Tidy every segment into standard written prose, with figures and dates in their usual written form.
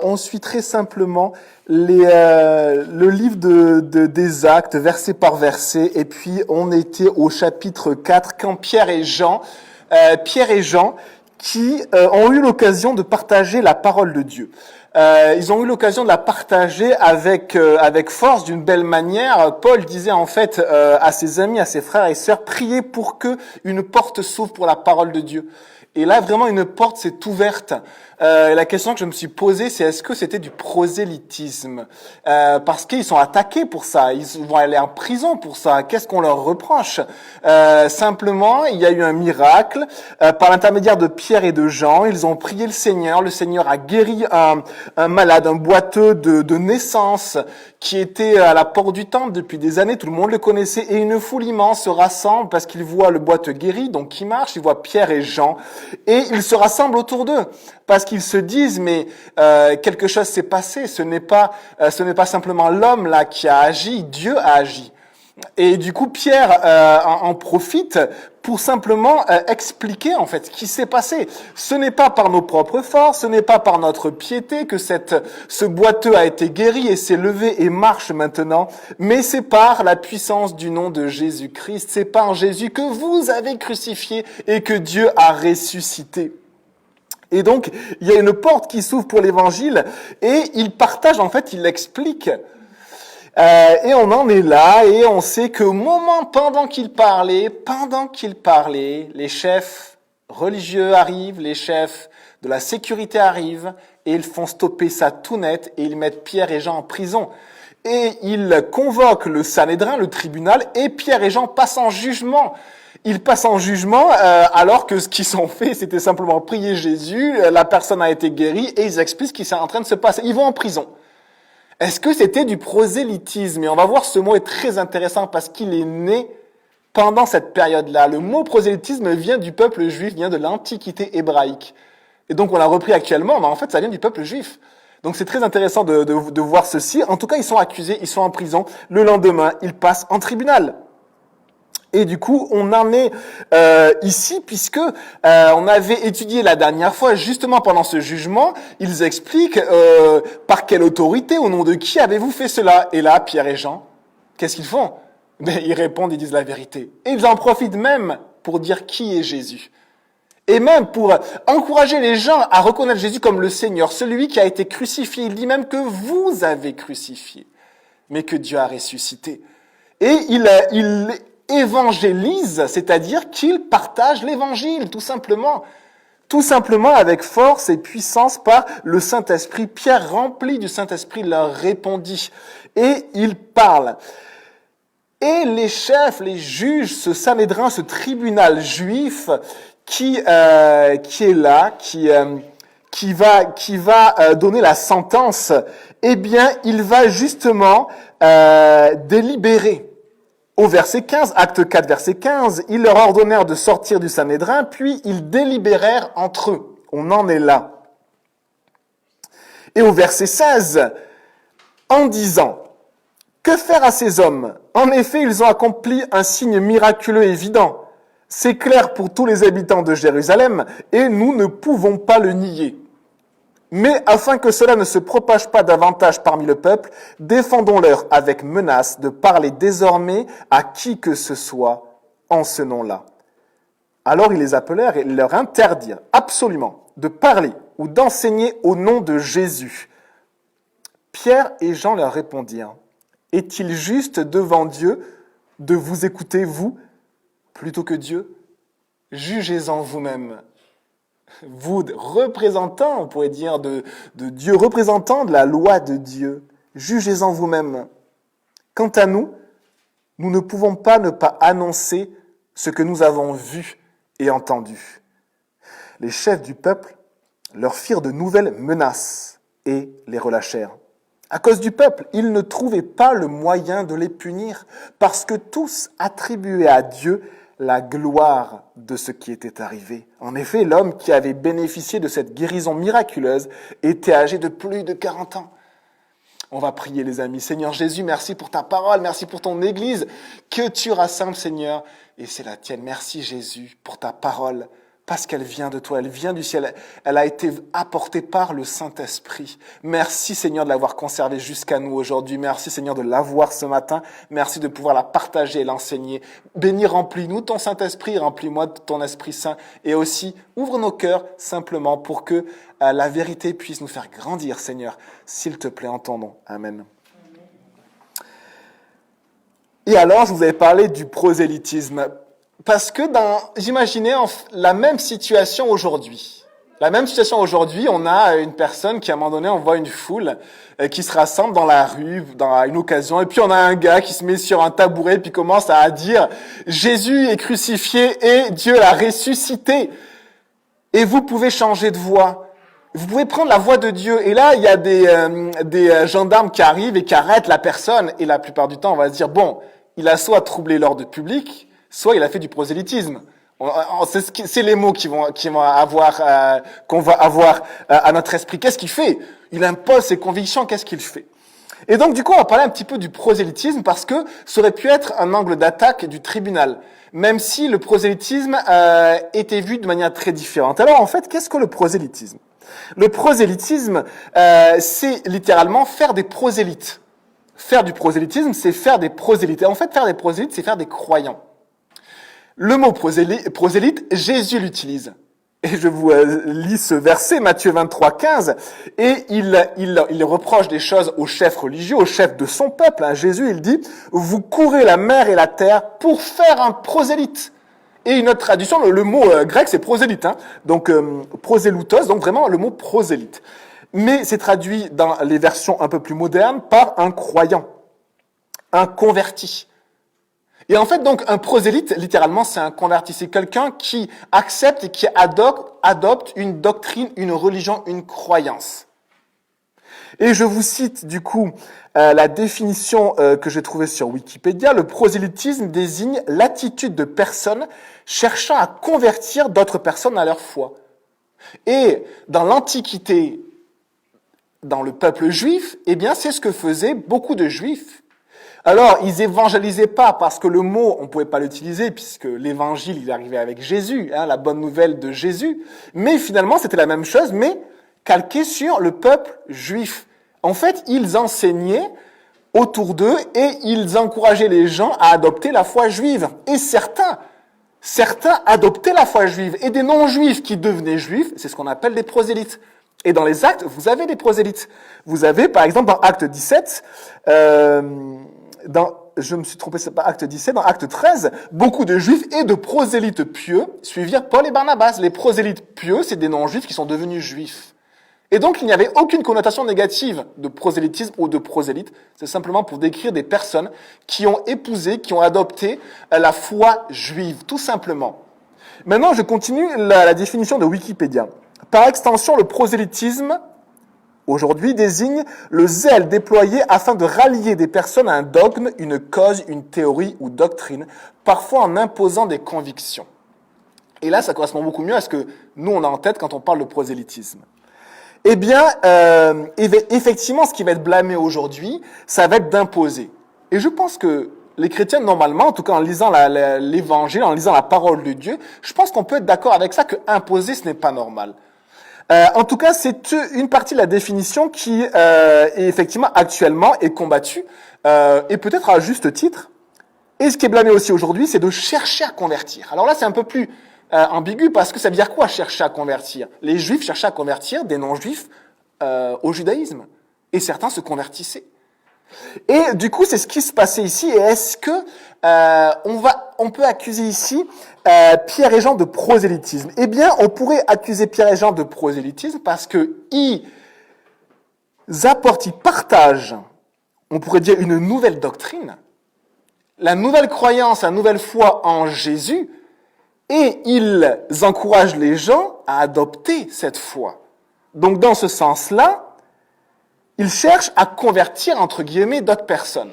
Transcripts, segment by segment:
On suit très simplement le livre des Actes, verset par verset, et puis on était au chapitre 4, quand Pierre et Jean qui ont eu l'occasion de partager la parole de Dieu. Ils ont eu l'occasion de la partager avec force, d'une belle manière. Paul disait en fait à ses amis, à ses frères et sœurs, priez pour que une porte s'ouvre pour la parole de Dieu. Et là, vraiment, une porte s'est ouverte. La question que je me suis posée, c'est est-ce que c'était du prosélytisme ? Parce qu'ils sont attaqués pour ça. Ils vont aller en prison pour ça. Qu'est-ce qu'on leur reproche ? Simplement, il y a eu un miracle. Par l'intermédiaire de Pierre et de Jean, ils ont prié le Seigneur. Le Seigneur a guéri un malade, un boiteux de naissance qui était à la porte du temple depuis des années. Tout le monde le connaissait. Et une foule immense se rassemble parce qu'ils voient le boiteux guéri, donc qui marche. Ils voient Pierre et Jean. Et ils se rassemblent autour d'eux parce qu'ils se disent mais quelque chose s'est passé. Ce n'est pas simplement l'homme là qui a agi, Dieu a agi. Et du coup Pierre en profite pour simplement expliquer en fait ce qui s'est passé. Ce n'est pas par nos propres forces, ce n'est pas par notre piété que ce boiteux a été guéri et s'est levé et marche maintenant, mais c'est par la puissance du nom de Jésus-Christ, c'est par Jésus que vous avez crucifié et que Dieu a ressuscité. Et donc, il y a une porte qui s'ouvre pour l'évangile et il partage, en fait, il l'explique. Et on en est là, et on sait qu'au moment, pendant qu'il parlait, les chefs religieux arrivent, les chefs de la sécurité arrivent, et ils font stopper ça tout net, et ils mettent Pierre et Jean en prison. Et ils convoquent le Sanhédrin, le tribunal, et Pierre et Jean passent en jugement. Ils passent en jugement alors que ce qu'ils ont fait, c'était simplement prier Jésus, la personne a été guérie, et ils expliquent ce qui est en train de se passer. Ils vont en prison. Est-ce que c'était du prosélytisme ? Et on va voir, ce mot est très intéressant parce qu'il est né pendant cette période-là. Le mot prosélytisme vient du peuple juif, vient de l'Antiquité hébraïque. Et donc on l'a repris actuellement, mais en fait ça vient du peuple juif. Donc c'est très intéressant de voir ceci. En tout cas, ils sont accusés, ils sont en prison. Le lendemain, ils passent en tribunal. Et du coup, on en est ici puisque on avait étudié la dernière fois, justement pendant ce jugement, ils expliquent par quelle autorité, au nom de qui avez-vous fait cela ? Et là, Pierre et Jean, qu'est-ce qu'ils font ? Ben, ils répondent, ils disent la vérité. Et ils en profitent même pour dire qui est Jésus. Et même pour encourager les gens à reconnaître Jésus comme le Seigneur, celui qui a été crucifié. Il dit même que vous avez crucifié, mais que Dieu a ressuscité. Et il évangélise, c'est-à-dire qu'il partage l'évangile, tout simplement avec force et puissance par le Saint-Esprit. Pierre, rempli du Saint-Esprit, leur répondit, et il parle. Et les chefs, les juges, ce Sanhédrin, ce tribunal juif qui est là, qui va donner la sentence, eh bien, il va justement délibérer. Au verset 15, acte 4, verset 15, ils leur ordonnèrent de sortir du Sanhédrin, puis ils délibérèrent entre eux. On en est là. Et au verset 16, en disant, que faire à ces hommes ? En effet, ils ont accompli un signe miraculeux et évident. C'est clair pour tous les habitants de Jérusalem, et nous ne pouvons pas le nier. Mais afin que cela ne se propage pas davantage parmi le peuple, défendons-leur avec menace de parler désormais à qui que ce soit en ce nom-là. Alors ils les appelèrent et leur interdirent absolument de parler ou d'enseigner au nom de Jésus. Pierre et Jean leur répondirent, « Est-il juste devant Dieu de vous écouter, vous, plutôt que Dieu ? Jugez-en vous-même. » Vous, représentants, on pourrait dire, de Dieu, représentants de la loi de Dieu, jugez-en vous-même. Quant à nous, nous ne pouvons pas ne pas annoncer ce que nous avons vu et entendu. Les chefs du peuple leur firent de nouvelles menaces et les relâchèrent. À cause du peuple, ils ne trouvaient pas le moyen de les punir, parce que tous attribuaient à Dieu la gloire de ce qui était arrivé. En effet, l'homme qui avait bénéficié de cette guérison miraculeuse était âgé de plus de 40 ans. On va prier, les amis. Seigneur Jésus, merci pour ta parole, merci pour ton Église que tu rassembles, Seigneur, et c'est la tienne. Merci Jésus pour ta parole. parce qu'elle vient de toi, elle vient du ciel, elle a été apportée par le Saint-Esprit. Merci Seigneur de l'avoir conservée jusqu'à nous aujourd'hui. Merci Seigneur de l'avoir ce matin. Merci de pouvoir la partager et l'enseigner. Bénis, remplis-nous ton Saint-Esprit, remplis-moi de ton Esprit Saint. Et aussi, ouvre nos cœurs simplement pour que la vérité puisse nous faire grandir, Seigneur. S'il te plaît, en ton nom. Amen. Et alors, je vous avais parlé du prosélytisme. Parce que j'imaginais la même situation aujourd'hui. La même situation aujourd'hui, on a une personne qui, à un moment donné, on voit une foule qui se rassemble dans la rue, dans une occasion, et puis on a un gars qui se met sur un tabouret, puis commence à dire « Jésus est crucifié et Dieu l'a ressuscité ». Et vous pouvez changer de voix. Vous pouvez prendre la voix de Dieu. Et là, il y a des gendarmes qui arrivent et qui arrêtent la personne. Et la plupart du temps, on va se dire « Bon, il a soit troublé l'ordre public, soit il a fait du prosélytisme. » C'est les mots qu'on va avoir à notre esprit. Qu'est-ce qu'il fait? Il impose ses convictions. Qu'est-ce qu'il fait? Et donc, du coup, on va parler un petit peu du prosélytisme parce que ça aurait pu être un angle d'attaque du tribunal, même si le prosélytisme était vu de manière très différente. Alors, en fait, qu'est-ce que le prosélytisme? Le prosélytisme, c'est littéralement faire des prosélytes. Faire du prosélytisme, c'est faire des prosélytes. Et en fait, faire des prosélytes, c'est faire des croyants. Le mot prosélyte, Jésus l'utilise. Et je vous lis ce verset, Matthieu 23, 15, et il reproche des choses aux chefs religieux, aux chefs de son peuple. Jésus, il dit, vous courez la mer et la terre pour faire un prosélyte. Et une autre traduction, le mot grec, c'est prosélyte, donc proséloutos, donc vraiment le mot prosélyte. Mais c'est traduit dans les versions un peu plus modernes par un croyant, un converti. Et en fait, donc, un prosélyte, littéralement, c'est un converti. C'est quelqu'un qui accepte et qui adopte une doctrine, une religion, une croyance. Et je vous cite, du coup, la définition que j'ai trouvée sur Wikipédia. Le prosélytisme désigne l'attitude de personnes cherchant à convertir d'autres personnes à leur foi. Et dans l'Antiquité, dans le peuple juif, eh bien, c'est ce que faisaient beaucoup de juifs. Alors, ils évangélisaient pas parce que le mot, on pouvait pas l'utiliser puisque l'évangile, il arrivait avec Jésus, la bonne nouvelle de Jésus. Mais finalement, c'était la même chose, mais calqué sur le peuple juif. En fait, ils enseignaient autour d'eux et ils encourageaient les gens à adopter la foi juive. Et certains adoptaient la foi juive. Et des non-juifs qui devenaient juifs, c'est ce qu'on appelle des prosélytes. Et dans les actes, vous avez des prosélytes. Vous avez, par exemple, dans Acte 17, je me suis trompé, c'est pas Acte 17, dans Acte 13, beaucoup de juifs et de prosélytes pieux suivirent Paul et Barnabas. Les prosélytes pieux, c'est des non-juifs qui sont devenus juifs. Et donc, il n'y avait aucune connotation négative de prosélytisme ou de prosélyte. C'est simplement pour décrire des personnes qui ont épousé, qui ont adopté la foi juive, tout simplement. Maintenant, je continue la définition de Wikipédia. Par extension, le prosélytisme, aujourd'hui, désigne le zèle déployé afin de rallier des personnes à un dogme, une cause, une théorie ou doctrine, parfois en imposant des convictions. Et là, ça correspond beaucoup mieux à ce que nous, on a en tête quand on parle de prosélytisme. Eh bien, effectivement, ce qui va être blâmé aujourd'hui, ça va être d'imposer. Et je pense que les chrétiens, normalement, en tout cas en lisant l'évangile, en lisant la parole de Dieu, je pense qu'on peut être d'accord avec ça, que imposer, ce n'est pas normal. En tout cas, c'est une partie de la définition qui est effectivement actuellement est combattue, et peut-être à juste titre. Et ce qui est blâmé aussi aujourd'hui, c'est de chercher à convertir. Alors là, c'est un peu plus ambigu parce que ça veut dire quoi chercher à convertir? Les Juifs cherchaient à convertir des non-Juifs au judaïsme, et certains se convertissaient. Et du coup, c'est ce qui se passait ici. Et est-ce que on peut accuser ici Pierre et Jean de prosélytisme? Eh bien, on pourrait accuser Pierre et Jean de prosélytisme parce que ils partagent, on pourrait dire, une nouvelle doctrine, la nouvelle croyance, la nouvelle foi en Jésus, et ils encouragent les gens à adopter cette foi. Donc, dans ce sens-là, ils cherchent à convertir, entre guillemets, d'autres personnes.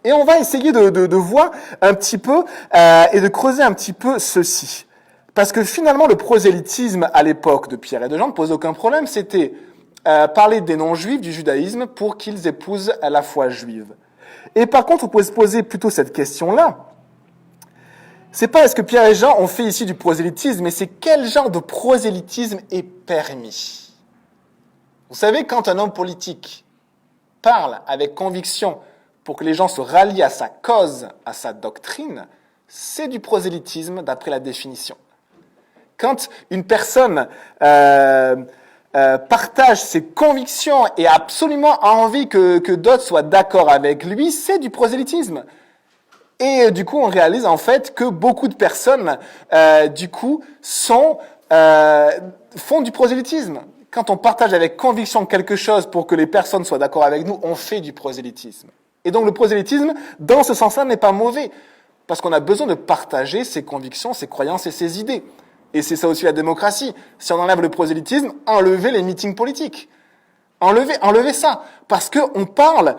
Et on va essayer de voir un petit peu et de creuser un petit peu ceci. Parce que finalement, le prosélytisme à l'époque de Pierre et de Jean ne pose aucun problème. C'était parler des non-juifs, du judaïsme, pour qu'ils épousent la foi juive. Et par contre, on peut se poser plutôt cette question-là. C'est pas est-ce que Pierre et Jean ont fait ici du prosélytisme, mais c'est quel genre de prosélytisme est permis. Vous savez, quand un homme politique parle avec conviction pour que les gens se rallient à sa cause, à sa doctrine, c'est du prosélytisme d'après la définition. Quand une personne partage ses convictions et absolument a envie que d'autres soient d'accord avec lui, c'est du prosélytisme. Et du coup, on réalise en fait que beaucoup de personnes, font du prosélytisme. Quand on partage avec conviction quelque chose pour que les personnes soient d'accord avec nous, on fait du prosélytisme. Et donc le prosélytisme, dans ce sens-là, n'est pas mauvais, parce qu'on a besoin de partager ses convictions, ses croyances et ses idées. Et c'est ça aussi la démocratie. Si on enlève le prosélytisme, enlevez les meetings politiques. Enlevez ça. Parce que on parle,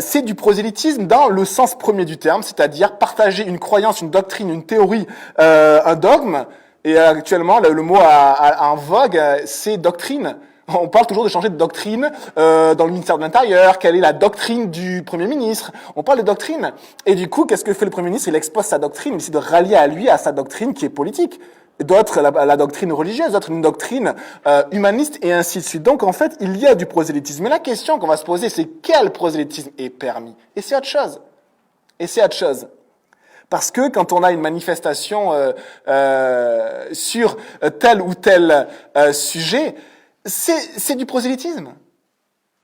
c'est du prosélytisme dans le sens premier du terme, c'est-à-dire partager une croyance, une doctrine, une théorie, un dogme. Et actuellement, le mot en vogue, c'est doctrine. On parle toujours de changer de doctrine dans le ministère de l'Intérieur. Quelle est la doctrine du Premier ministre? On parle de doctrine. Et du coup, qu'est-ce que fait le Premier ministre? Il expose sa doctrine, il essaie de rallier à lui, à sa doctrine qui est politique. D'autres, la doctrine religieuse, d'autres, une doctrine humaniste, et ainsi de suite. Donc, en fait, il y a du prosélytisme. Mais la question qu'on va se poser, c'est quel prosélytisme est permis? Et c'est autre chose. Parce que quand on a une manifestation sur tel ou tel sujet, c'est du prosélytisme.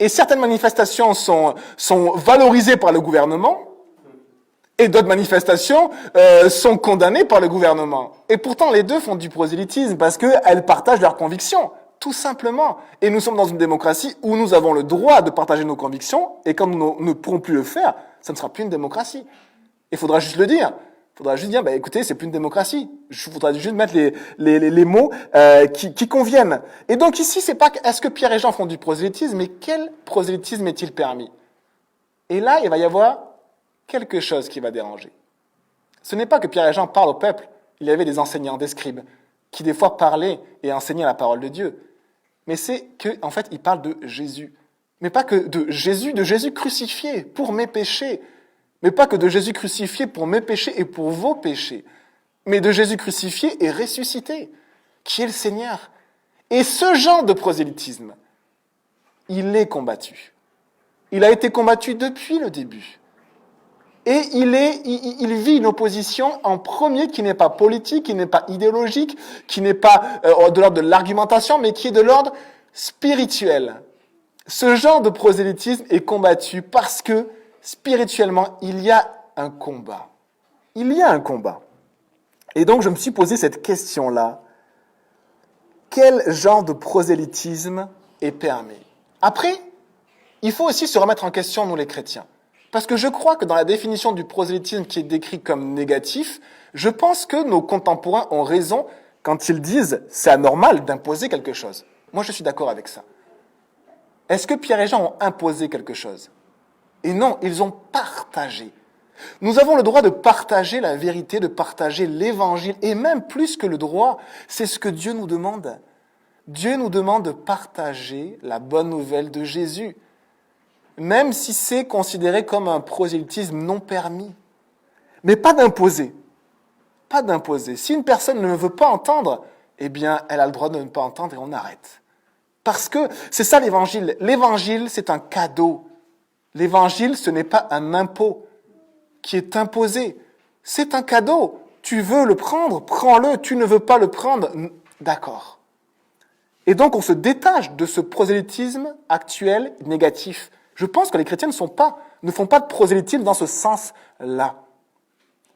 Et certaines manifestations sont valorisées par le gouvernement, et d'autres manifestations sont condamnées par le gouvernement. Et pourtant, les deux font du prosélytisme parce qu'elles partagent leurs convictions, tout simplement. Et nous sommes dans une démocratie où nous avons le droit de partager nos convictions, et quand nous ne pourrons plus le faire, ça ne sera plus une démocratie. Il faudra juste le dire. Il faudra juste dire, écoutez, c'est plus une démocratie. Il faudra juste mettre les mots qui conviennent. Et donc ici, c'est pas est-ce que Pierre et Jean font du prosélytisme, mais quel prosélytisme est-il permis? Et là, il va y avoir quelque chose qui va déranger. Ce n'est pas que Pierre et Jean parlent au peuple. Il y avait des enseignants, des scribes, qui des fois parlaient et enseignaient la parole de Dieu. Mais c'est qu'en fait, ils parlent de Jésus. Mais pas que de Jésus crucifié pour mes péchés. Mais pas que de Jésus crucifié pour mes péchés et pour vos péchés. Mais de Jésus crucifié et ressuscité, qui est le Seigneur. Et ce genre de prosélytisme, il est combattu. Il a été combattu depuis le début. Et il vit une opposition en premier qui n'est pas politique, qui n'est pas idéologique, qui n'est pas de l'ordre de l'argumentation, mais qui est de l'ordre spirituel. Ce genre de prosélytisme est combattu parce que spirituellement, il y a un combat. Il y a un combat. Et donc, je me suis posé cette question-là. Quel genre de prosélytisme est permis? Après, il faut aussi se remettre en question, nous les chrétiens. Parce que je crois que dans la définition du prosélytisme qui est décrit comme négatif, je pense que nos contemporains ont raison quand ils disent « c'est anormal d'imposer quelque chose ». Moi, je suis d'accord avec ça. Est-ce que Pierre et Jean ont imposé quelque chose? Et non, ils ont partagé. Nous avons le droit de partager la vérité, de partager l'évangile, et même plus que le droit, c'est ce que Dieu nous demande. Dieu nous demande de partager la bonne nouvelle de Jésus, même si c'est considéré comme un prosélytisme non permis. Mais pas d'imposer. Pas d'imposer. Si une personne ne veut pas entendre, eh bien, elle a le droit de ne pas entendre et on arrête. Parce que c'est ça l'évangile. L'évangile, c'est un cadeau. L'évangile, ce n'est pas un impôt qui est imposé. C'est un cadeau. Tu veux le prendre, prends-le. Tu ne veux pas le prendre, d'accord. Et donc, on se détache de ce prosélytisme actuel négatif. Je pense que les chrétiens ne font pas de prosélytisme dans ce sens-là.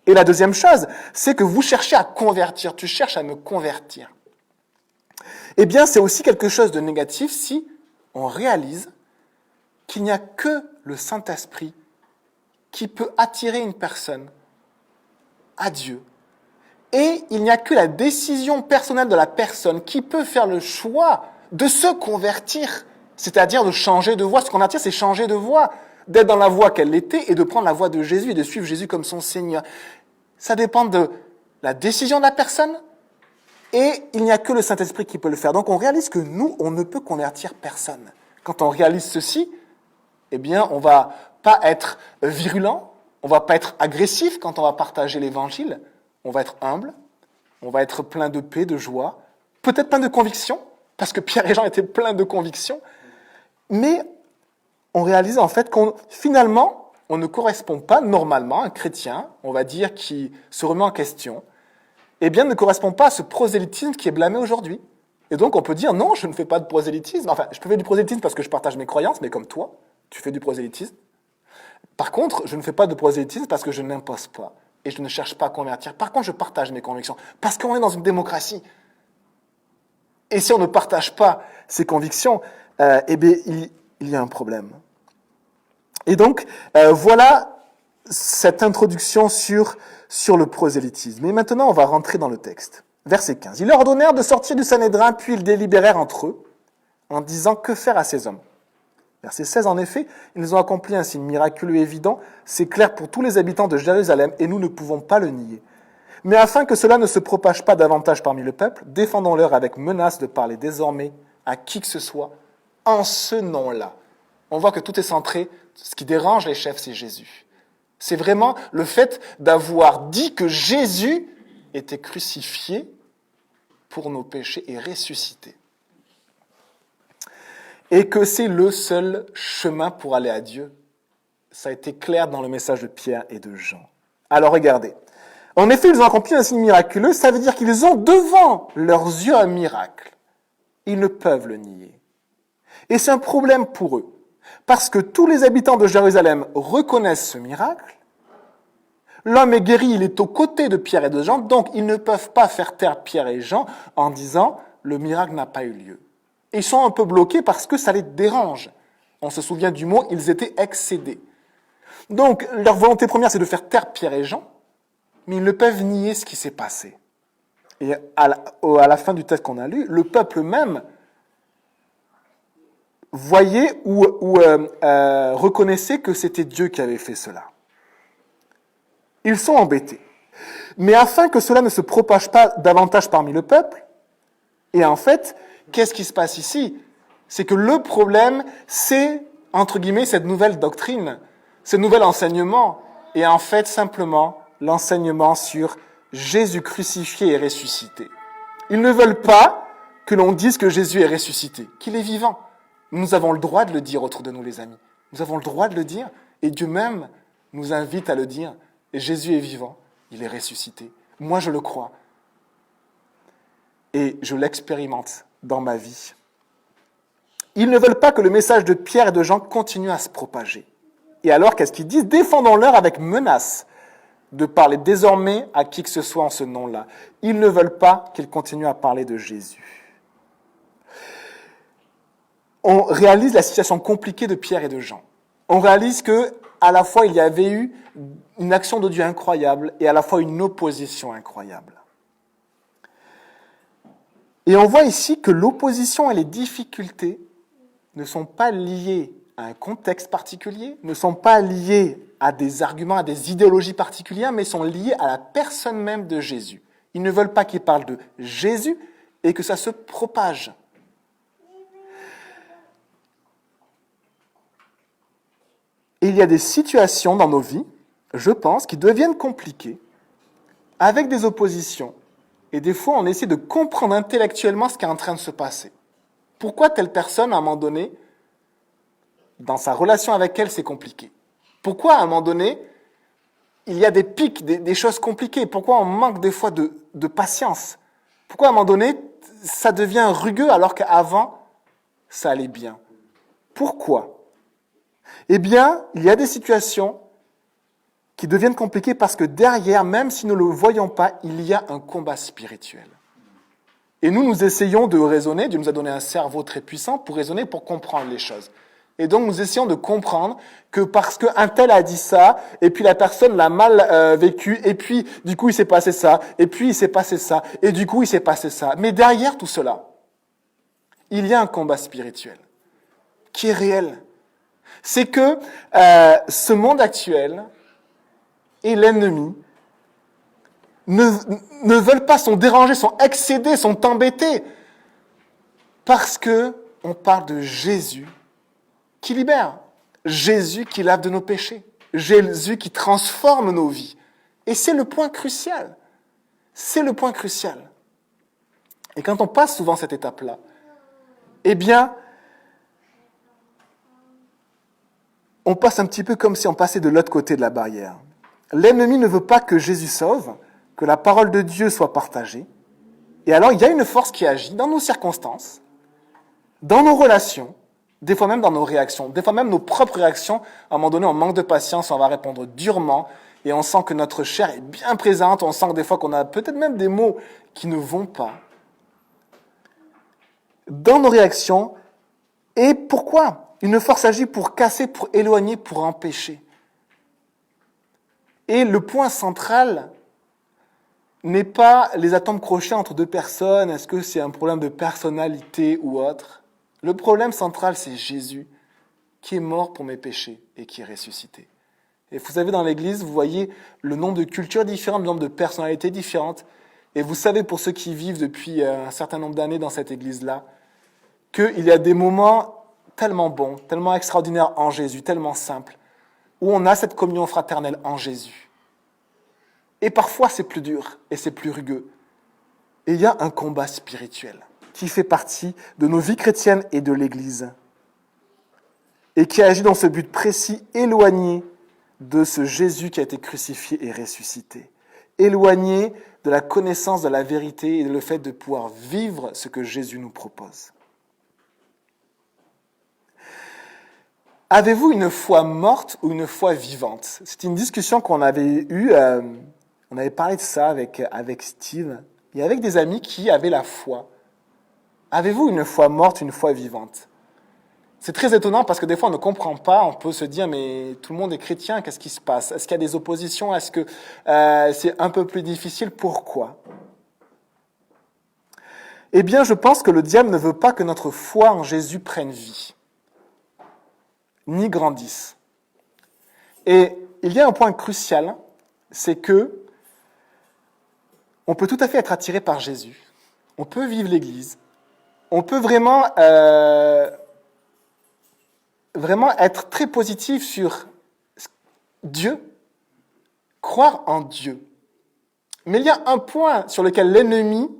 Et la deuxième chose, c'est que vous cherchez à convertir. Tu cherches à me convertir. Eh bien, c'est aussi quelque chose de négatif si on réalise qu'il n'y a que le Saint-Esprit qui peut attirer une personne à Dieu. Et il n'y a que la décision personnelle de la personne qui peut faire le choix de se convertir, c'est-à-dire de changer de voie. Ce qu'on attire, c'est changer de voie, d'être dans la voie qu'elle était et de prendre la voie de Jésus et de suivre Jésus comme son Seigneur. Ça dépend de la décision de la personne et il n'y a que le Saint-Esprit qui peut le faire. Donc on réalise que nous, on ne peut convertir personne. Quand on réalise ceci, eh bien, on va pas être virulent, on va pas être agressif quand on va partager l'évangile. on va être humble, on va être plein de paix, de joie, peut-être plein de conviction, parce que Pierre et Jean étaient pleins de conviction, mais on réalise en fait finalement, on ne correspond pas normalement, un chrétien, on va dire, qui se remet en question, eh bien, ne correspond pas à ce prosélytisme qui est blâmé aujourd'hui. Et donc, on peut dire, non, je ne fais pas de prosélytisme. Enfin, je peux faire du prosélytisme parce que je partage mes croyances, mais comme toi, tu fais du prosélytisme. Par contre, je ne fais pas de prosélytisme parce que je n'impose pas et je ne cherche pas à convertir. Par contre, je partage mes convictions parce qu'on est dans une démocratie. Et si on ne partage pas ces convictions, eh bien, il y a un problème. Et donc, voilà cette introduction sur le prosélytisme. Et maintenant, on va rentrer dans le texte. Verset 15. Ils leur ordonnèrent de sortir du Sanhédrin, puis ils délibérèrent entre eux, en disant que faire à ces hommes. Verset 16. En effet, ils ont accompli un signe miraculeux et évident, c'est clair pour tous les habitants de Jérusalem, et nous ne pouvons pas le nier. Mais afin que cela ne se propage pas davantage parmi le peuple, défendons-leur avec menace de parler désormais à qui que ce soit en ce nom-là. On voit que tout est centré, ce qui dérange les chefs, c'est Jésus. C'est vraiment le fait d'avoir dit que Jésus était crucifié pour nos péchés et ressuscité. Et que c'est le seul chemin pour aller à Dieu. Ça a été clair dans le message de Pierre et de Jean. Alors regardez. En effet, ils ont accompli un signe miraculeux, ça veut dire qu'ils ont devant leurs yeux un miracle. Ils ne peuvent le nier. Et c'est un problème pour eux. Parce que tous les habitants de Jérusalem reconnaissent ce miracle. L'homme est guéri, il est aux côtés de Pierre et de Jean, donc ils ne peuvent pas faire taire Pierre et Jean en disant « le miracle n'a pas eu lieu ». Ils sont un peu bloqués parce que ça les dérange. On se souvient du mot « ils étaient excédés ». Donc leur volonté première, c'est de faire taire Pierre et Jean, mais ils ne peuvent nier ce qui s'est passé. Et à la fin du texte qu'on a lu, le peuple même voyait ou reconnaissait que c'était Dieu qui avait fait cela. Ils sont embêtés. Mais afin que cela ne se propage pas davantage parmi le peuple, et en fait, qu'est-ce qui se passe ici? C'est que le problème, c'est, entre guillemets, cette nouvelle doctrine, ce nouvel enseignement, et en fait, simplement, l'enseignement sur Jésus crucifié et ressuscité. Ils ne veulent pas que l'on dise que Jésus est ressuscité, qu'il est vivant. Nous avons le droit de le dire autour de nous, les amis. Nous avons le droit de le dire, et Dieu même nous invite à le dire. Et Jésus est vivant, il est ressuscité. Moi, je le crois. Et je l'expérimente dans ma vie. Ils ne veulent pas que le message de Pierre et de Jean continue à se propager. Et alors, qu'est-ce qu'ils disent? Défendons-leur avec menace de parler désormais à qui que ce soit en ce nom-là. Ils ne veulent pas qu'ils continuent à parler de Jésus. On réalise la situation compliquée de Pierre et de Jean. On réalise que, à la fois, il y avait eu une action de Dieu incroyable et à la fois une opposition incroyable. Et on voit ici que l'opposition et les difficultés ne sont pas liées à un contexte particulier, ne sont pas liées à des arguments, à des idéologies particulières, mais sont liées à la personne même de Jésus. Ils ne veulent pas qu'il parle de Jésus et que ça se propage. Et il y a des situations dans nos vies, je pense, qui deviennent compliquées, avec des oppositions. Et des fois, on essaie de comprendre intellectuellement ce qui est en train de se passer. Pourquoi telle personne, à un moment donné, dans sa relation avec elle, c'est compliqué? Pourquoi, à un moment donné, il y a des pics, des choses compliquées? Pourquoi on manque des fois de patience? Pourquoi, à un moment donné, ça devient rugueux alors qu'avant, ça allait bien? Pourquoi? Eh bien, il y a des situations qui deviennent compliquées parce que derrière, même si nous ne le voyons pas, il y a un combat spirituel. Et nous essayons de raisonner. Dieu nous a donné un cerveau très puissant pour raisonner, pour comprendre les choses. Et donc, nous essayons de comprendre que parce qu'un tel a dit ça, et puis la personne l'a mal vécu, et puis, du coup, il s'est passé ça, et puis il s'est passé ça, et du coup, il s'est passé ça. Mais derrière tout cela, il y a un combat spirituel qui est réel. C'est que ce monde actuel et l'ennemi ne veulent pas, sont dérangés, sont excédés, sont embêtés. Parce que on parle de Jésus qui libère, Jésus qui lave de nos péchés, Jésus qui transforme nos vies. Et c'est le point crucial. C'est le point crucial. Et quand on passe souvent cette étape-là, eh bien, on passe un petit peu comme si on passait de l'autre côté de la barrière. L'ennemi ne veut pas que Jésus sauve, que la parole de Dieu soit partagée. Et alors, il y a une force qui agit dans nos circonstances, dans nos relations, des fois même dans nos réactions, des fois même nos propres réactions. À un moment donné, on manque de patience, on va répondre durement, et on sent que notre chair est bien présente, on sent que des fois qu'on a peut-être même des mots qui ne vont pas. Dans nos réactions, et pourquoi ? Une force agit pour casser, pour éloigner, pour empêcher. Et le point central n'est pas les atomes crochets entre deux personnes, est-ce que c'est un problème de personnalité ou autre. Le problème central, c'est Jésus, qui est mort pour mes péchés et qui est ressuscité. Et vous savez, dans l'Église, vous voyez le nombre de cultures différentes, le nombre de personnalités différentes. Et vous savez, pour ceux qui vivent depuis un certain nombre d'années dans cette Église-là, qu'il y a des moments tellement bons, tellement extraordinaires en Jésus, tellement simples, où on a cette communion fraternelle en Jésus. Et parfois, c'est plus dur et c'est plus rugueux. Et il y a un combat spirituel qui fait partie de nos vies chrétiennes et de l'Église, et qui agit dans ce but précis, éloigné de ce Jésus qui a été crucifié et ressuscité, éloigné de la connaissance de la vérité et de le fait de pouvoir vivre ce que Jésus nous propose. Avez-vous une foi morte ou une foi vivante ? C'est une discussion qu'on avait eue, on avait parlé de ça avec Steve, et avec des amis qui avaient la foi. Avez-vous une foi morte, une foi vivante ? C'est très étonnant parce que des fois on ne comprend pas, on peut se dire mais tout le monde est chrétien, qu'est-ce qui se passe ? Est-ce qu'il y a des oppositions ? Est-ce que c'est un peu plus difficile ? Pourquoi ? Eh bien je pense que le diable ne veut pas que notre foi en Jésus prenne vie, ni grandisse. Et il y a un point crucial, c'est que on peut tout à fait être attiré par Jésus, on peut vivre l'Église, on peut vraiment être très positif sur Dieu, croire en Dieu. Mais il y a un point sur lequel l'ennemi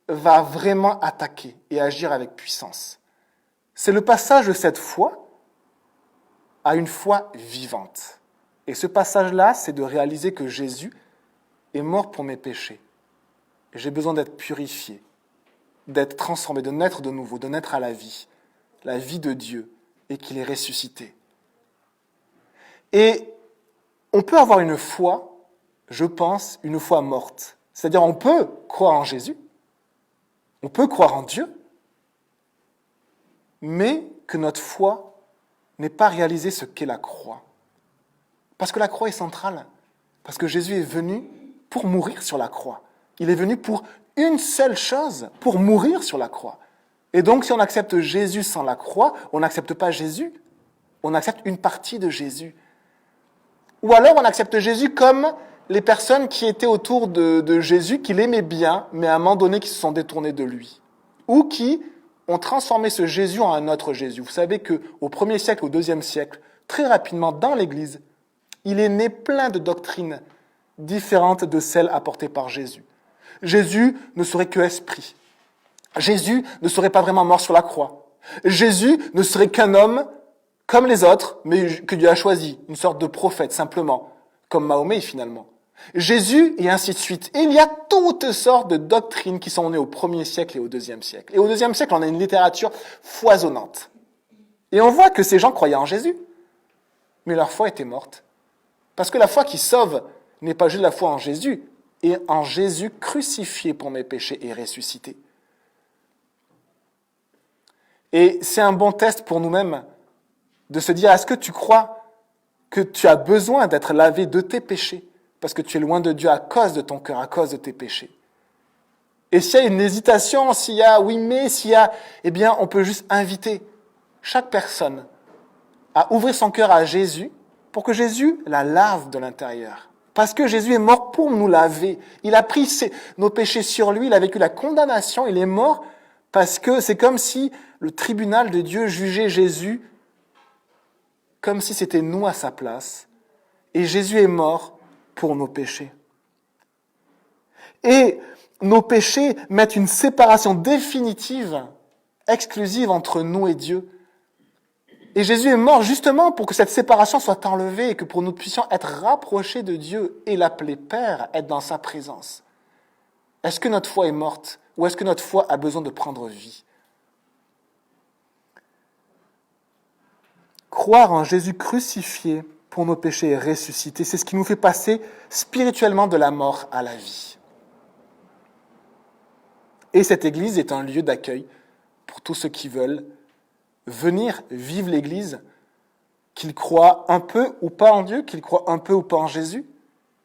va vraiment attaquer et agir avec puissance. C'est le passage de cette foi à une foi vivante. Et ce passage-là, c'est de réaliser que Jésus est mort pour mes péchés. Et j'ai besoin d'être purifié, d'être transformé, de naître de nouveau, de naître à la vie de Dieu, et qu'il est ressuscité. Et on peut avoir une foi, je pense, une foi morte. C'est-à-dire on peut croire en Jésus, on peut croire en Dieu, mais que notre foi n'ait pas réalisé ce qu'est la croix. Parce que la croix est centrale, parce que Jésus est venu pour mourir sur la croix. Il est venu pour une seule chose, pour mourir sur la croix. Et donc, si on accepte Jésus sans la croix, on n'accepte pas Jésus. On accepte une partie de Jésus. Ou alors, on accepte Jésus comme les personnes qui étaient autour de Jésus, qui l'aimaient bien, mais à un moment donné, qui se sont détournées de lui. Ou qui ont transformé ce Jésus en un autre Jésus. Vous savez qu'au 1er siècle, au 2e siècle, très rapidement, dans l'Église, il est né plein de doctrines différentes de celles apportées par Jésus. Jésus ne serait que esprit. Jésus ne serait pas vraiment mort sur la croix. Jésus ne serait qu'un homme comme les autres, mais que Dieu a choisi, une sorte de prophète simplement, comme Mahomet finalement. Jésus, et ainsi de suite. Et il y a toutes sortes de doctrines qui sont nées au 1er siècle et au 2e siècle. Et au 2e siècle, on a une littérature foisonnante. Et on voit que ces gens croyaient en Jésus, mais leur foi était morte. Parce que la foi qui sauve n'est pas juste la foi en Jésus, et en Jésus crucifié pour mes péchés et ressuscité. Et c'est un bon test pour nous-mêmes de se dire, est-ce que tu crois que tu as besoin d'être lavé de tes péchés parce que tu es loin de Dieu à cause de ton cœur, à cause de tes péchés? Et s'il y a une hésitation, s'il y a oui mais, s'il y a, eh bien, on peut juste inviter chaque personne à ouvrir son cœur à Jésus pour que Jésus la lave de l'intérieur. Parce que Jésus est mort pour nous laver. Il a pris nos péchés sur lui, il a vécu la condamnation, il est mort parce que c'est comme si le tribunal de Dieu jugeait Jésus comme si c'était nous à sa place. Et Jésus est mort pour nos péchés. Et nos péchés mettent une séparation définitive, exclusive entre nous et Dieu. Et Jésus est mort justement pour que cette séparation soit enlevée et que pour nous puissions être rapprochés de Dieu et l'appeler Père, être dans sa présence. Est-ce que notre foi est morte ou est-ce que notre foi a besoin de prendre vie? Croire en Jésus crucifié pour nos péchés et ressuscité, c'est ce qui nous fait passer spirituellement de la mort à la vie. Et cette Église est un lieu d'accueil pour tous ceux qui veulent venir vivre l'Église, qu'ils croient un peu ou pas en Dieu, qu'ils croient un peu ou pas en Jésus.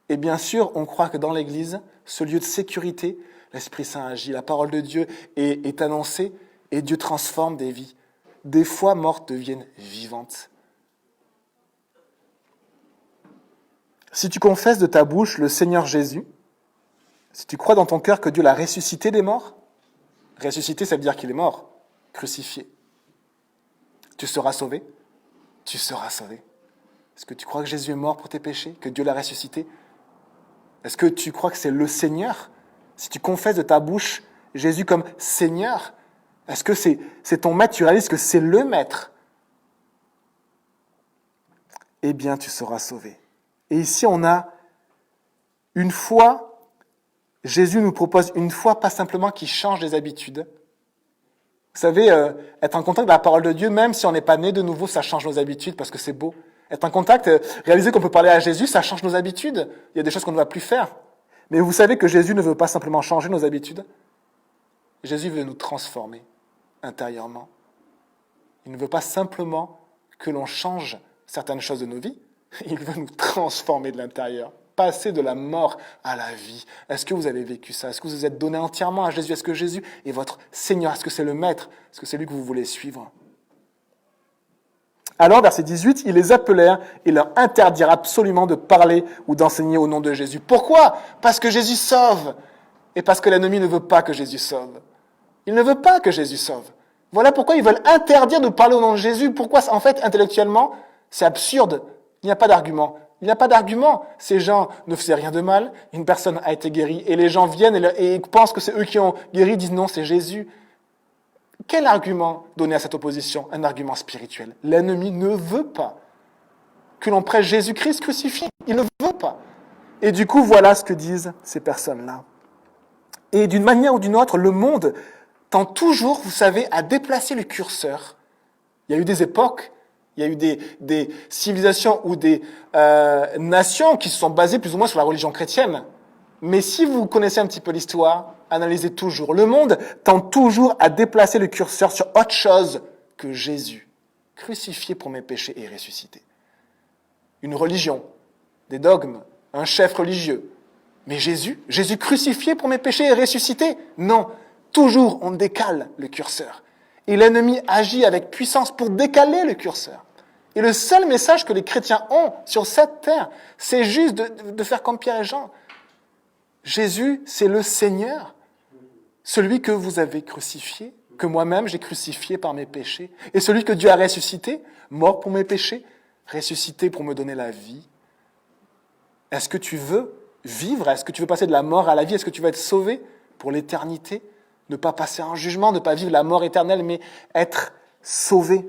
Et bien sûr, on croit que dans l'Église, ce lieu de sécurité, l'Esprit Saint agit, la parole de Dieu est annoncée et Dieu transforme des vies. Des foi mortes deviennent vivantes. Si tu confesses de ta bouche le Seigneur Jésus, si tu crois dans ton cœur que Dieu l'a ressuscité des morts, ressuscité, ça veut dire qu'il est mort, crucifié. Tu seras sauvé. Tu seras sauvé. Est-ce que tu crois que Jésus est mort pour tes péchés, que Dieu l'a ressuscité? Est-ce que tu crois que c'est le Seigneur? Si tu confesses de ta bouche Jésus comme Seigneur, est-ce que c'est ton maître? Tu réalises que c'est le maître? Eh bien, tu seras sauvé. Et ici, on a une foi. Jésus nous propose une foi pas simplement qui change les habitudes. Vous savez, être en contact avec la parole de Dieu, même si on n'est pas né de nouveau, ça change nos habitudes parce que c'est beau. Être en contact, réaliser qu'on peut parler à Jésus, ça change nos habitudes. Il y a des choses qu'on ne va plus faire. Mais vous savez que Jésus ne veut pas simplement changer nos habitudes. Jésus veut nous transformer intérieurement. Il ne veut pas simplement que l'on change certaines choses de nos vies. Il veut nous transformer de l'intérieur. Passer de la mort à la vie. Est-ce que vous avez vécu ça? Est-ce que vous vous êtes donné entièrement à Jésus? Est-ce que Jésus est votre Seigneur? Est-ce que c'est le Maître? Est-ce que c'est lui que vous voulez suivre? Alors, verset 18, ils les appelèrent et leur interdirent absolument de parler ou d'enseigner au nom de Jésus. Pourquoi? Parce que Jésus sauve. Et parce que l'ennemi ne veut pas que Jésus sauve. Il ne veut pas que Jésus sauve. Voilà pourquoi ils veulent interdire de parler au nom de Jésus. Pourquoi? En fait, intellectuellement, c'est absurde. Il n'y a pas d'argument. Il n'y a pas d'argument. Ces gens ne faisaient rien de mal. Une personne a été guérie. Et les gens viennent et pensent que c'est eux qui ont guéri, disent non, c'est Jésus. Quel argument donner à cette opposition? Un argument spirituel. L'ennemi ne veut pas que l'on prêche Jésus-Christ crucifié. Il ne veut pas. Et du coup, voilà ce que disent ces personnes-là. Et d'une manière ou d'une autre, le monde tend toujours, vous savez, à déplacer le curseur. Il y a eu des époques, il y a eu des civilisations ou des nations qui se sont basées plus ou moins sur la religion chrétienne. Mais si vous connaissez un petit peu l'histoire, analysez toujours. Le monde tend toujours à déplacer le curseur sur autre chose que Jésus, crucifié pour mes péchés et ressuscité. Une religion, des dogmes, un chef religieux. Mais Jésus crucifié pour mes péchés et ressuscité? Non, toujours on décale le curseur. Et l'ennemi agit avec puissance pour décaler le curseur. Et le seul message que les chrétiens ont sur cette terre, c'est juste de faire comme Pierre et Jean. Jésus, c'est le Seigneur, celui que vous avez crucifié, que moi-même j'ai crucifié par mes péchés, et celui que Dieu a ressuscité, mort pour mes péchés, ressuscité pour me donner la vie. Est-ce que tu veux vivre? Est-ce que tu veux passer de la mort à la vie? Est-ce que tu veux être sauvé pour l'éternité? Ne pas passer en jugement, ne pas vivre la mort éternelle, mais être sauvé.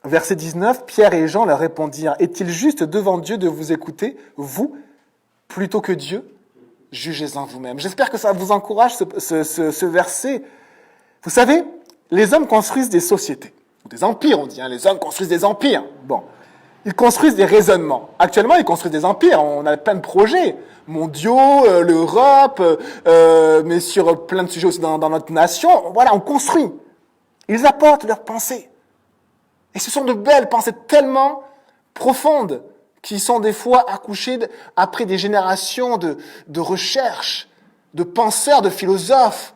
Verset 19, Pierre et Jean leur répondirent, « Est-il juste devant Dieu de vous écouter, vous, plutôt que Dieu? Jugez-en vous-même. » J'espère que ça vous encourage, ce verset. Vous savez, les hommes construisent des sociétés, ou des empires, on dit, les hommes construisent des empires. Bon, ils construisent des raisonnements. Actuellement, ils construisent des empires, on a plein de projets mondiaux, l'Europe, mais sur plein de sujets aussi dans notre nation. Voilà, on construit. Ils apportent leurs pensées. Et ce sont de belles pensées tellement profondes qui sont des fois accouchées après des générations de recherches, de penseurs, de philosophes,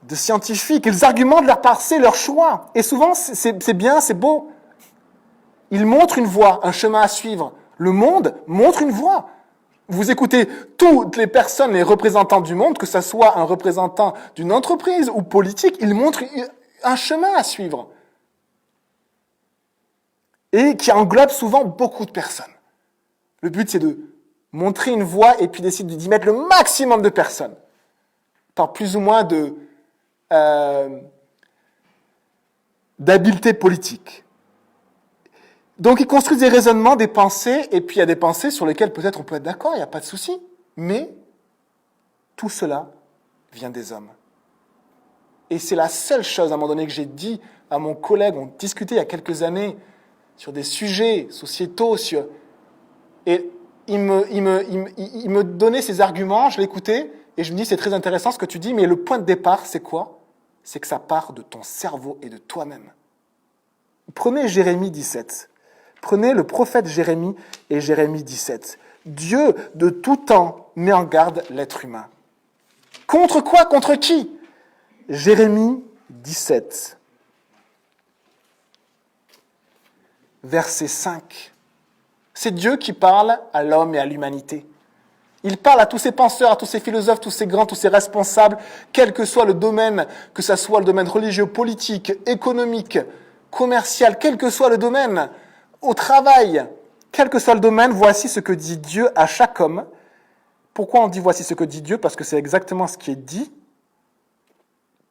de scientifiques. Ils argumentent leur pensée, leur choix. Et souvent, c'est bien, c'est beau. Ils montrent une voie, un chemin à suivre. Le monde montre une voie. Vous écoutez toutes les personnes, les représentants du monde, que ce soit un représentant d'une entreprise ou politique, ils montrent un chemin à suivre. Et qui englobe souvent beaucoup de personnes. Le but, c'est de montrer une voie et puis décide d'y mettre le maximum de personnes, par plus ou moins d'habileté politique. Donc ils construisent des raisonnements, des pensées, et puis il y a des pensées sur lesquelles peut-être on peut être d'accord, il n'y a pas de souci, mais tout cela vient des hommes. Et c'est la seule chose, à un moment donné, que j'ai dit à mon collègue, on discutait il y a quelques années sur des sujets sociétaux, et il me donnait ses arguments, je l'écoutais, et je me dis, c'est très intéressant ce que tu dis, mais le point de départ, c'est quoi? C'est que ça part de ton cerveau et de toi-même. Prenez Jérémie 17. Prenez le prophète Jérémie et Jérémie 17. Dieu, de tout temps, met en garde l'être humain. Contre quoi? Contre qui? Jérémie 17, verset 5. C'est Dieu qui parle à l'homme et à l'humanité. Il parle à tous ces penseurs, à tous ces philosophes, tous ces grands, tous ces responsables, quel que soit le domaine, que ce soit le domaine religieux, politique, économique, commercial, quel que soit le domaine, au travail, quel que soit le domaine, voici ce que dit Dieu à chaque homme. Pourquoi on dit voici ce que dit Dieu? Parce que c'est exactement ce qui est dit.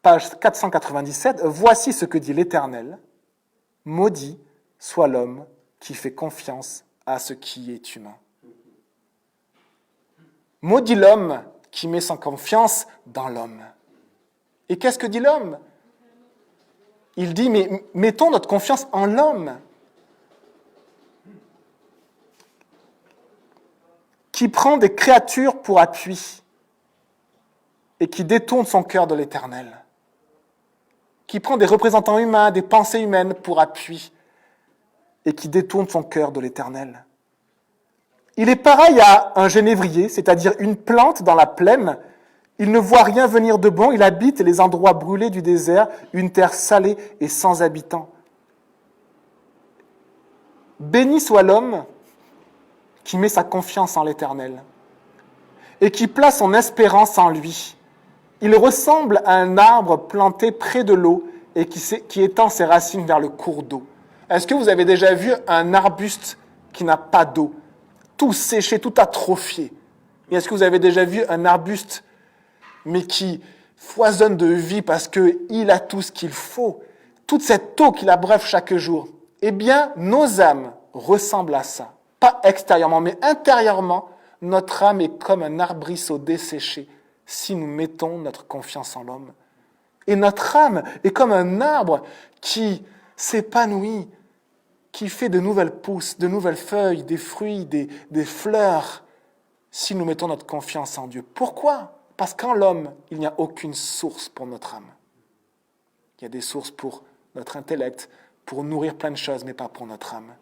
Page 497, voici ce que dit l'Éternel. Maudit soit l'homme qui fait confiance à ce qui est humain. Maudit l'homme qui met sa confiance dans l'homme. Et qu'est-ce que dit l'homme? Il dit, mais mettons notre confiance en l'homme, qui prend des créatures pour appui et qui détourne son cœur de l'Éternel, qui prend des représentants humains, des pensées humaines pour appui et qui détourne son cœur de l'Éternel. Il est pareil à un genévrier, c'est-à-dire une plante dans la plaine. Il ne voit rien venir de bon, il habite les endroits brûlés du désert, une terre salée et sans habitants. Béni soit l'homme qui met sa confiance en l'Éternel et qui place son espérance en lui. Il ressemble à un arbre planté près de l'eau et qui étend ses racines vers le cours d'eau. Est-ce que vous avez déjà vu un arbuste qui n'a pas d'eau, tout séché, tout atrophié? Et est-ce que vous avez déjà vu un arbuste mais qui foisonne de vie parce qu'il a tout ce qu'il faut, toute cette eau qu'il abreuve chaque jour? Eh bien, nos âmes ressemblent à ça. Pas extérieurement, mais intérieurement, notre âme est comme un arbrisseau desséché si nous mettons notre confiance en l'homme. Et notre âme est comme un arbre qui s'épanouit, qui fait de nouvelles pousses, de nouvelles feuilles, des fruits, des fleurs, si nous mettons notre confiance en Dieu. Pourquoi? Parce qu'en l'homme, il n'y a aucune source pour notre âme. Il y a des sources pour notre intellect, pour nourrir plein de choses, mais pas pour notre âme.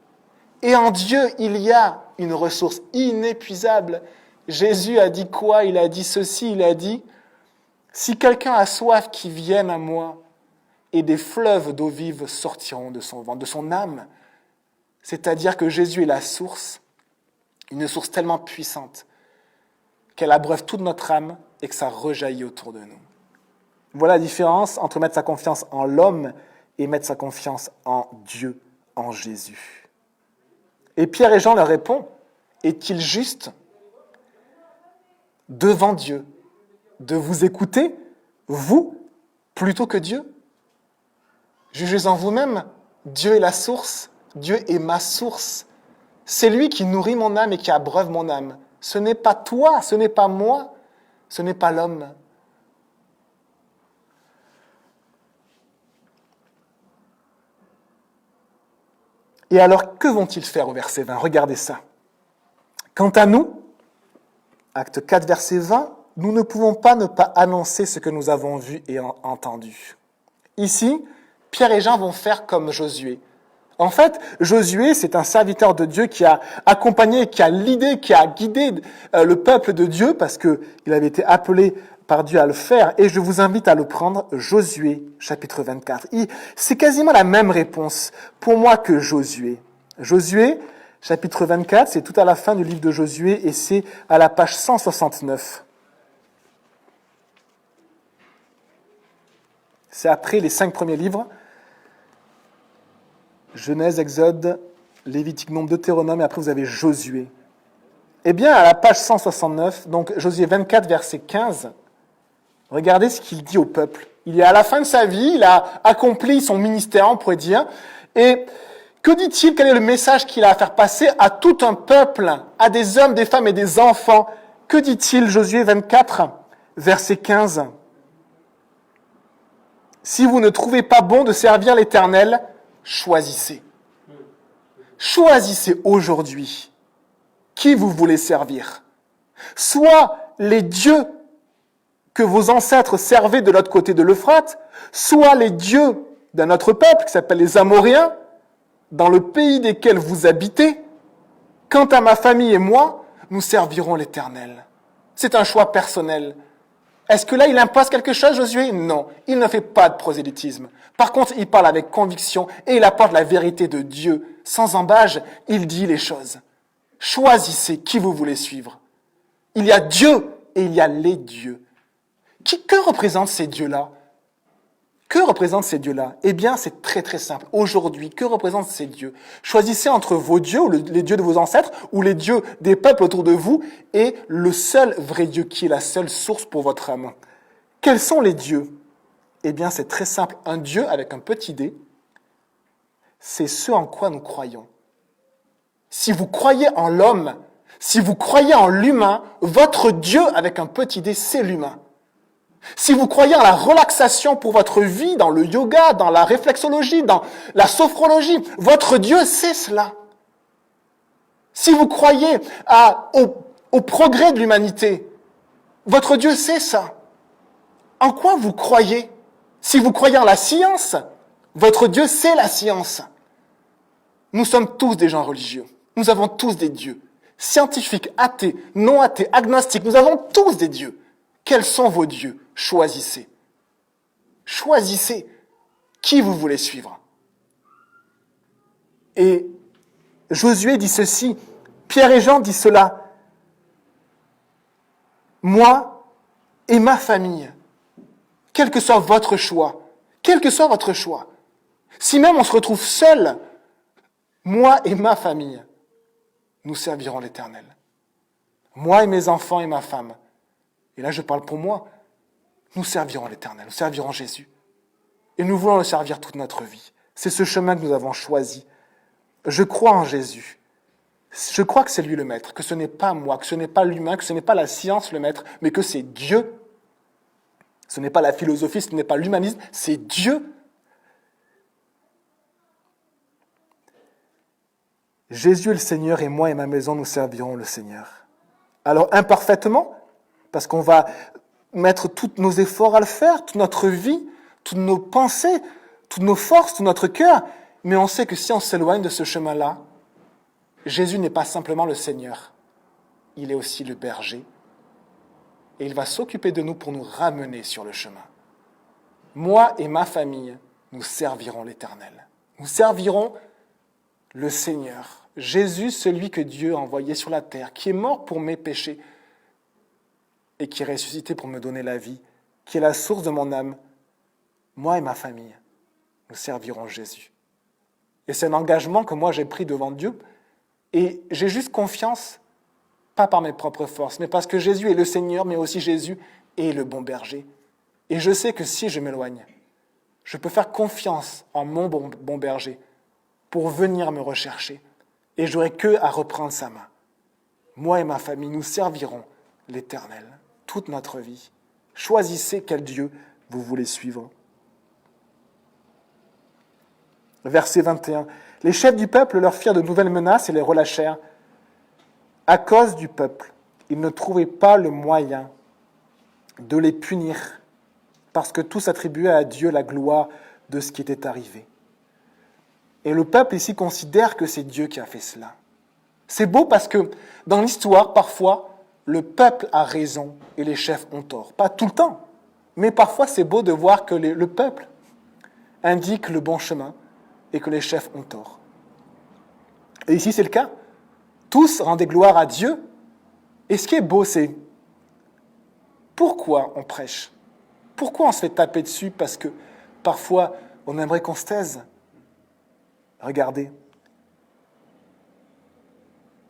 Et en Dieu, il y a une ressource inépuisable. Jésus a dit quoi? Il a dit ceci, il a dit, si quelqu'un a soif, qu'il vienne à moi, et des fleuves d'eau vive sortiront de son ventre, de son âme. C'est-à-dire que Jésus est la source, une source tellement puissante, qu'elle abreuve toute notre âme et que ça rejaillit autour de nous. Voilà la différence entre mettre sa confiance en l'homme et mettre sa confiance en Dieu, en Jésus. Et Pierre et Jean leur répondent, est-il juste devant Dieu de vous écouter, vous, plutôt que Dieu? Jugez-en vous-même, Dieu est la source, Dieu est ma source. C'est lui qui nourrit mon âme et qui abreuve mon âme. Ce n'est pas toi, ce n'est pas moi, ce n'est pas l'homme. Et alors, que vont-ils faire au verset 20? Regardez ça. Quant à nous, acte 4, verset 20, nous ne pouvons pas ne pas annoncer ce que nous avons vu et entendu. Ici, Pierre et Jean vont faire comme Josué. En fait, Josué, c'est un serviteur de Dieu qui a accompagné, qui a l'idée, qui a guidé le peuple de Dieu parce qu'il avait été appelé par Dieu à le faire. Et je vous invite à le prendre, Josué, chapitre 24. C'est quasiment la même réponse pour moi que Josué. Josué, chapitre 24, c'est tout à la fin du livre de Josué et c'est à la page 169. C'est après les 5 premiers livres. Genèse, Exode, Lévitique, Nombre, Deutéronome, et après vous avez Josué. Eh bien, à la page 169, donc Josué 24, verset 15, regardez ce qu'il dit au peuple. Il est à la fin de sa vie, il a accompli son ministère, on pourrait dire. Et que dit-il? Quel est le message qu'il a à faire passer à tout un peuple, à des hommes, des femmes et des enfants? Que dit-il, Josué 24, verset 15? Si vous ne trouvez pas bon de servir l'Éternel, choisissez. Choisissez aujourd'hui qui vous voulez servir. Soit les dieux que vos ancêtres servaient de l'autre côté de l'Euphrate, soit les dieux d'un autre peuple qui s'appelle les Amoréens, dans le pays desquels vous habitez. Quant à ma famille et moi, nous servirons l'Éternel. C'est un choix personnel. Est-ce que là, il impose quelque chose, Josué? Non, il ne fait pas de prosélytisme. Par contre, il parle avec conviction et il apporte la vérité de Dieu. Sans embâge, il dit les choses. Choisissez qui vous voulez suivre. Il y a Dieu et il y a les dieux. Que représentent ces dieux-là? Que représentent ces dieux-là? Eh bien, c'est très très simple. Aujourd'hui, que représentent ces dieux? Choisissez entre vos dieux, ou les dieux de vos ancêtres, ou les dieux des peuples autour de vous, et le seul vrai Dieu qui est la seule source pour votre âme. Quels sont les dieux? Eh bien, c'est très simple. Un Dieu avec un petit d, c'est ce en quoi nous croyons. Si vous croyez en l'homme, si vous croyez en l'humain, votre Dieu avec un petit d, c'est l'humain. Si vous croyez en la relaxation pour votre vie, dans le yoga, dans la réflexologie, dans la sophrologie, votre Dieu, c'est cela. Si vous croyez au progrès de l'humanité, votre Dieu, c'est ça. En quoi vous croyez? Si vous croyez en la science, votre Dieu, c'est la science. Nous sommes tous des gens religieux. Nous avons tous des dieux. Scientifiques, athées, non athées, agnostiques, nous avons tous des dieux. Quels sont vos dieux? Choisissez. Choisissez qui vous voulez suivre. Et Josué dit ceci, Pierre et Jean disent cela. Moi et ma famille, quel que soit votre choix, quel que soit votre choix, si même on se retrouve seul, moi et ma famille, nous servirons l'Éternel. Moi et mes enfants et ma femme, et là je parle pour moi, nous servirons l'Éternel, nous servirons Jésus. Et nous voulons le servir toute notre vie. C'est ce chemin que nous avons choisi. Je crois en Jésus. Je crois que c'est lui le maître, que ce n'est pas moi, que ce n'est pas l'humain, que ce n'est pas la science le maître, mais que c'est Dieu. Ce n'est pas la philosophie, ce n'est pas l'humanisme, c'est Dieu. Jésus est le Seigneur et moi et ma maison, nous servirons le Seigneur. Alors imparfaitement, parce qu'on va mettre tous nos efforts à le faire, toute notre vie, toutes nos pensées, toutes nos forces, tout notre cœur, mais on sait que si on s'éloigne de ce chemin-là, Jésus n'est pas simplement le Seigneur, il est aussi le berger, et il va s'occuper de nous pour nous ramener sur le chemin. Moi et ma famille, nous servirons l'Éternel. Nous servirons le Seigneur, Jésus, celui que Dieu a envoyé sur la terre, qui est mort pour mes péchés et qui est ressuscité pour me donner la vie, qui est la source de mon âme. Moi et ma famille, nous servirons Jésus. Et c'est un engagement que moi j'ai pris devant Dieu, et j'ai juste confiance, pas par mes propres forces, mais parce que Jésus est le Seigneur, mais aussi Jésus est le bon berger. Et je sais que si je m'éloigne, je peux faire confiance en mon bon berger pour venir me rechercher, et j'aurai que à reprendre sa main. Moi et ma famille, nous servirons l'Éternel toute notre vie. Choisissez quel Dieu vous voulez suivre. Verset 21. Les chefs du peuple leur firent de nouvelles menaces et les relâchèrent. À cause du peuple, ils ne trouvaient pas le moyen de les punir, parce que tous attribuaient à Dieu la gloire de ce qui était arrivé. Et le peuple ici considère que c'est Dieu qui a fait cela. C'est beau parce que dans l'histoire, parfois, le peuple a raison et les chefs ont tort. Pas tout le temps, mais parfois c'est beau de voir que le peuple indique le bon chemin et que les chefs ont tort. Et ici c'est le cas. Tous rendaient gloire à Dieu. Et ce qui est beau, c'est pourquoi on prêche? Pourquoi on se fait taper dessus? Parce que parfois on aimerait qu'on se taise. Regardez.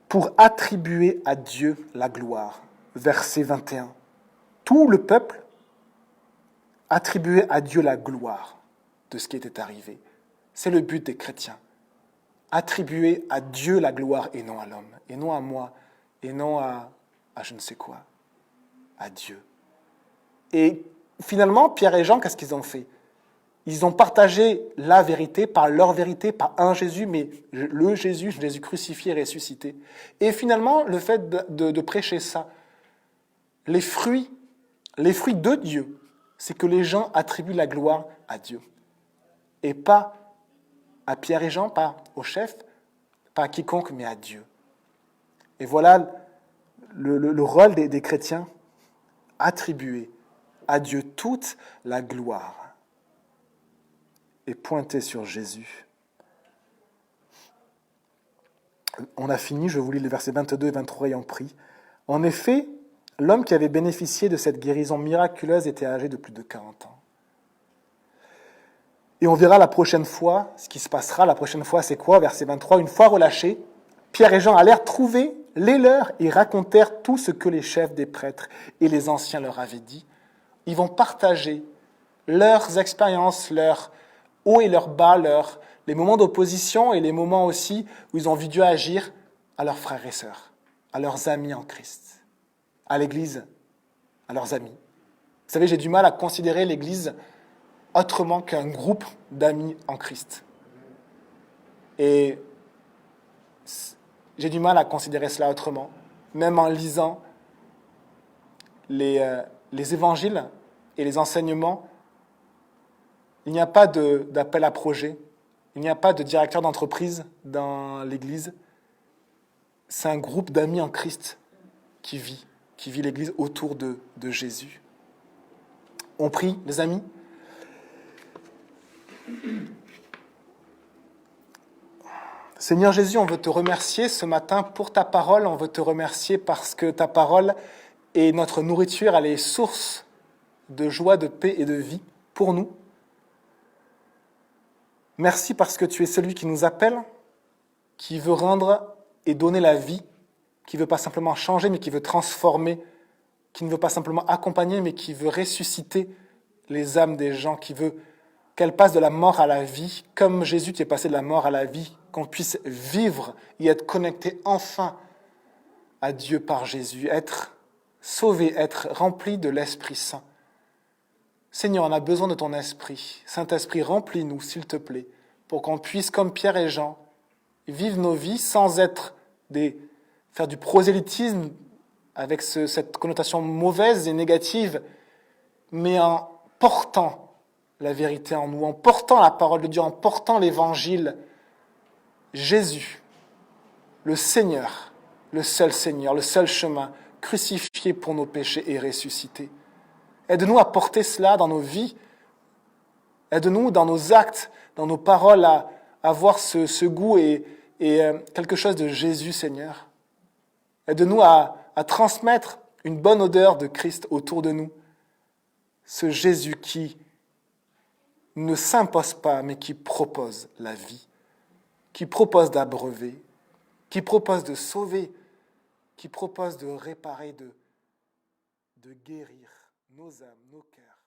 pour attribuer à Dieu la gloire. Verset 21. Tout le peuple attribuait à Dieu la gloire de ce qui était arrivé. C'est le but des chrétiens. Attribuer à Dieu la gloire et non à l'homme, et non à moi, et non à je ne sais quoi, à Dieu. Et finalement, Pierre et Jean, qu'est-ce qu'ils ont fait? Ils ont partagé la vérité par leur vérité, par un Jésus, mais le Jésus crucifié et ressuscité. Et finalement, le fait de prêcher ça, les fruits de Dieu, c'est que les gens attribuent la gloire à Dieu. Et pas à Pierre et Jean, pas au chef, pas à quiconque, mais à Dieu. Et voilà le rôle des chrétiens, attribuer à Dieu toute la gloire et pointer sur Jésus. On a fini, je vous lis les versets 22 et 23 ayant pris. En effet, l'homme qui avait bénéficié de cette guérison miraculeuse était âgé de plus de 40 ans. Et on verra la prochaine fois ce qui se passera. La prochaine fois, c'est quoi? Verset 23, une fois relâchés, Pierre et Jean allèrent trouver les leurs et racontèrent tout ce que les chefs des prêtres et les anciens leur avaient dit. Ils vont partager leurs expériences, leurs hauts et leurs bas, les moments d'opposition et les moments aussi où ils ont vu Dieu agir à leurs frères et sœurs, à leurs amis en Christ, à l'Église, à leurs amis. Vous savez, j'ai du mal à considérer l'Église autrement qu'un groupe d'amis en Christ. Et j'ai du mal à considérer cela autrement, même en lisant les évangiles et les enseignements. Il n'y a pas d'appel à projet, il n'y a pas de directeur d'entreprise dans l'Église. C'est un groupe d'amis en Christ qui vit l'Église autour de Jésus. On prie, les amis. Seigneur Jésus, on veut te remercier ce matin pour ta parole. On veut te remercier parce que ta parole est notre nourriture, elle est source de joie, de paix et de vie pour nous. Merci parce que tu es celui qui nous appelle, qui veut rendre et donner la vie, qui ne veut pas simplement changer, mais qui veut transformer, qui ne veut pas simplement accompagner, mais qui veut ressusciter les âmes des gens, qui veut qu'elles passent de la mort à la vie, comme Jésus tu es passé de la mort à la vie, qu'on puisse vivre et être connecté enfin à Dieu par Jésus, être sauvé, être rempli de l'Esprit Saint. Seigneur, on a besoin de ton Esprit. Saint-Esprit, remplis-nous, s'il te plaît, pour qu'on puisse, comme Pierre et Jean, vivre nos vies sans faire du prosélytisme avec cette connotation mauvaise et négative, mais en portant la vérité en nous, en portant la parole de Dieu, en portant l'Évangile. Jésus, le Seigneur, le seul chemin, crucifié pour nos péchés et ressuscité. Aide-nous à porter cela dans nos vies. Aide-nous dans nos actes, dans nos paroles, à avoir ce goût et quelque chose de Jésus, Seigneur. Aide-nous à transmettre une bonne odeur de Christ autour de nous. Ce Jésus qui ne s'impose pas, mais qui propose la vie, qui propose d'abreuver, qui propose de sauver, qui propose de réparer, de guérir nos âmes, nos cœurs.